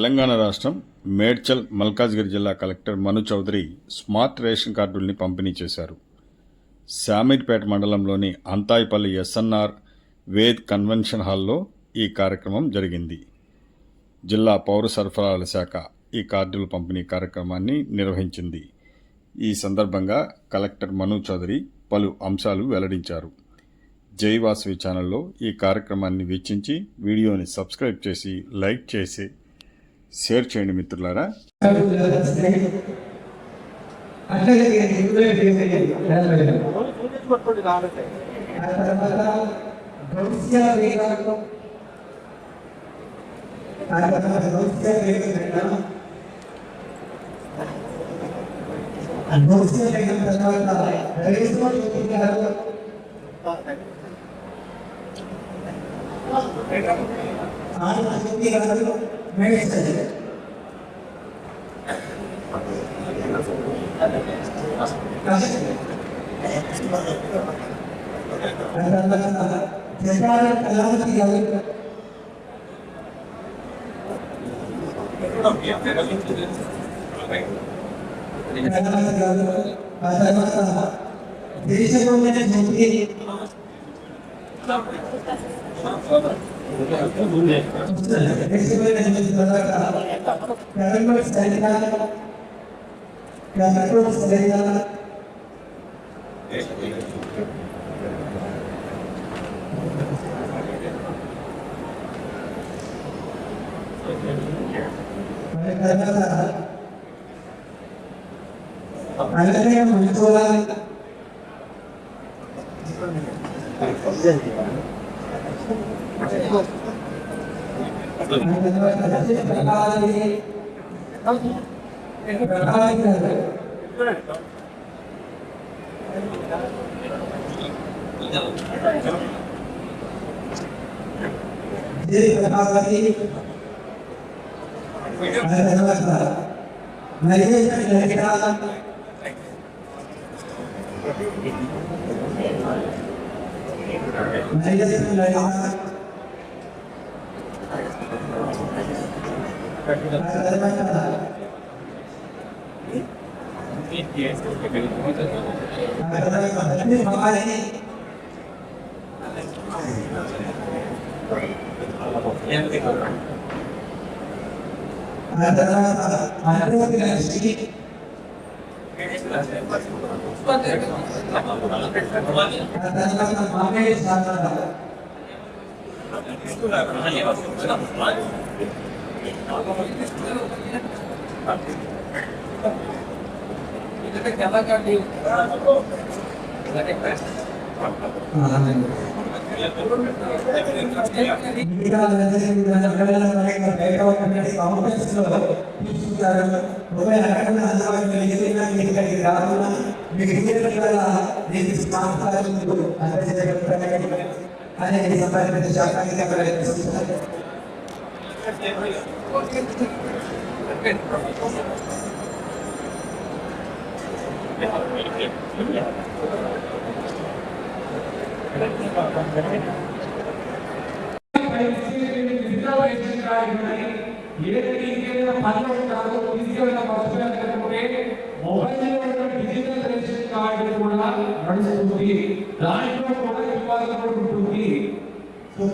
తెలంగాణ రాష్ట్రం మేడ్చల్ మల్కాజ్గిరి జిల్లా కలెక్టర్ మను Chowdary smart ration కార్డుల్ని పంపిణీ చేశారు. శామీర్పేట మండలంలోని అంతాయిపల్లి ఎస్ఎన్ఆర్ వేద్ కన్వెన్షన్ హాల్లో ఈ కార్యక్రమం జరిగింది. జిల్లా పౌర సరఫరాల శాఖ ఈ కార్డుల పంపిణీ కార్యక్రమాన్ని నిర్వహించింది. ఈ సందర్భంగా కలెక్టర్ మను చౌదరి పలు అంశాలు వెల్లడించారు. జై వాసవి ఛానల్లో ఈ కార్యక్రమాన్ని వీక్షించి వీడియోని సబ్స్క్రైబ్ చేసి లైక్ చేసి షేర్ చేయండి మిత్రులారా.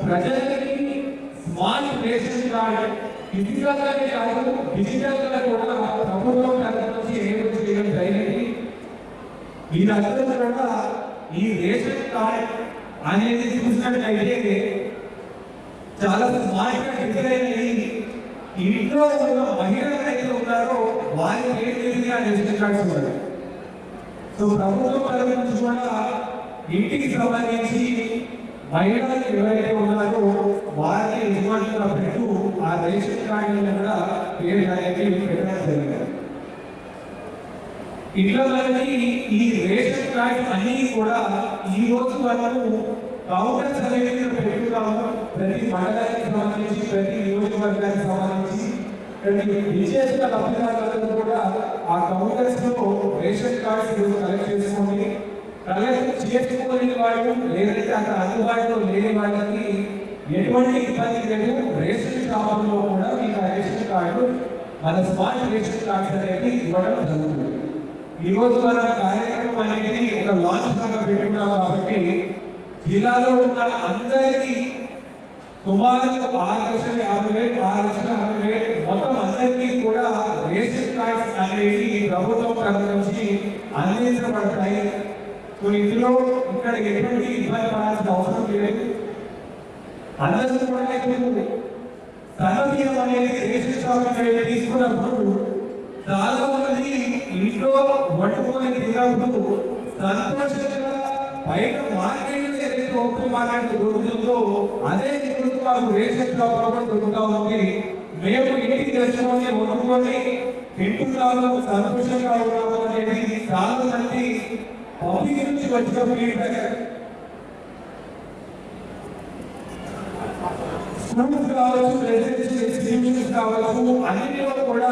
ప్రజలకి స్మార్ట్ రేషన్ కార్డు ఫిజికల్ గా కాదు డిజిటల్ గా కూడా ప్రభుత్వం తరఫు నుంచి ఏర్పాటు చేయడం జరిగింది. మీరందరూ కూడా ఈ రేషన్ కార్డ్ అనేది చూసినట్లయితే చాలా స్మార్ట్ గా డిజైన్ అయ్యి ఇంట్లో ఉన్న మహిళలు అయితే ఉన్నారో వారి పేరు ఆ రేషన్ కార్డ్స్ ఉన్నాయి. సో ప్రభుత్వం తరఫు నుంచి కూడా ఇంటికి సంబంధించి మహిళలు ఎవరైతే ఉన్నారో వారికి ఇవ్వాల్సిన పెట్టు ఆ రేషన్ కార్డు కూడా పేరు అనేది పెట్టడం జరిగింది. ఇట్లా ఈ రేషన్ కార్డు అన్ని కూడా ఈ రోజు వరకు కౌంటర్స్ అనేది పెట్టుకున్నాము. ప్రతి మండలానికి సంబంధించి ప్రతి నియోజకవర్గానికి సంబంధించి ప్రతి విశేష లబ్ధిదారులకు కూడా ఆ కౌంటర్స్ లో రేషన్ కార్డు కలెక్ట్ చేసుకోండి. కలెక్ట్ చేసుకోలేని వాళ్ళు లేదంటే అక్కడ అందుబాటులో లేని వాళ్ళకి ఎటువంటి ఇబ్బంది లేదు. రేషన్ షాపుల్లో కూడా మీకు రేషన్ కార్డు మన స్మార్ట్ రేషన్ కార్డ్స్ అనేది ఇవ్వడం జరుగుతుంది. ఈరోజు మన కార్యక్రమం అనేది ఒక లాంచ్ లాగా పెట్టుకున్నాం కాబట్టి జిల్లాలో ఉన్న అందరికీ సుమారు 6,50,000 మొత్తం అందరికీ కూడా రేషన్ కార్డ్స్ అనేవి ప్రభుత్వం తరఫు నుంచి అందించబడతాయి. సో ఇందులో ఇక్కడ ఎటువంటి ఇబ్బంది పడాల్సిన అవసరం లేదు. అందరూ కూడా ఇప్పుడు సన్నబియ్యం అనేది రేషన్ షాప్ తీసుకున్నప్పుడు చాలా మంది ఇంట్లో వండుకొని తిన్నప్పుడు సంతోషంగా బయట మార్కెట్ ఏదైతే ఓపెన్ మార్కెట్ దొరుకుతుందో అదే ఇప్పుడు మాకు రేషన్ షాప్ లో కూడా దొరుకుతా ఉంది. మేము ఇంటికి తెచ్చుకొని వండుకొని తింటున్నాము, సంతోషంగా ఉన్నాము అనేది చాలా మంది పబ్లిక్ నుంచి వచ్చిన ఫీడ్బ్యాక్. స్కూల్స్ కావచ్చు, రెసిడెన్షియల్ ఇన్స్టిట్యూషన్స్ కావచ్చు, అన్నిటిలో కూడా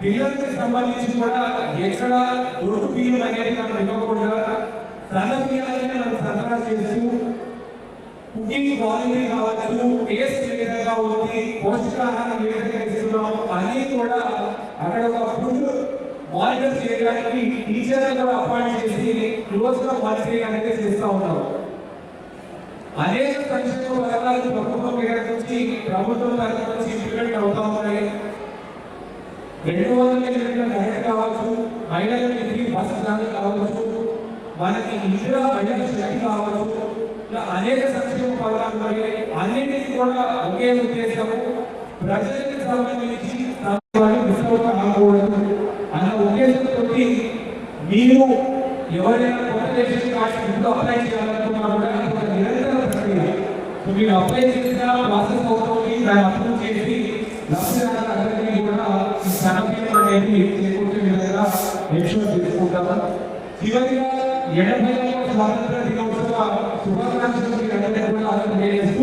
పిల్లలకి సంబంధించి కూడా ఎక్కడ దొరుకు బియ్యం అనేది మనం ఇవ్వకుండా సన్న బియ్యాన్ని మనం సరఫరా చేస్తూ కుకింగ్ క్వాలిటీ కావచ్చు, టేస్ట్ ఏ విధంగా ఉంది, పౌష్టికాహారం ఏ విధంగా ఇస్తున్నాం అన్నీ కూడా అక్కడ ఒక ఫుడ్ మానిటర్ చేయడానికి టీచర్ కూడా అపాయింట్ చేసి క్లోజ్ గా మానిటరింగ్ అనేది చేస్తూ ఉన్నాం. అనేక సంక్షేమ పథకాలు ప్రభుత్వం దగ్గర నుంచి ప్రభుత్వం తరఫు నుంచి ఇంప్లిమెంట్ అవుతా ఉన్నాయి. 200 యూనిట్ల కరెంట్ కావచ్చు, మహిళలకి బస్సు ఛార్జ్ కావచ్చు, మనకి ఇందిరా మహిళల శక్తి కావచ్చు, ఇలా అనేక సంక్షేమ పథకాలు ఉన్నాయి. అన్నింటినీ కూడా ఒకే ఉద్దేశము ప్రజలకు సంబంధించి డిస్కౌంట్ కాకూడదు అన్న ఉద్దేశంతో మీరు ఎవరైనా కొత్త రేషన్ కార్డు ఇప్పుడు అప్లై చేయాలనుకున్నా కూడా నిరంతర ప్రక్రియ. మీరు అప్లై చేసిన ప్రాసెస్ అవుతుంది, దాన్ని అప్రూవ్ చేసి లబ్ధిదారులందరికీ కూడా ఈ సన్నబియ్యం అనేది చేకూర్చే విధంగా ఎన్షూర్ చేసుకుంటాము. చివరిగా 70వ స్వాతంత్ర దినోత్సవ శుభాకాంక్షలు అందరికీ కూడా తెలియజేస్తూ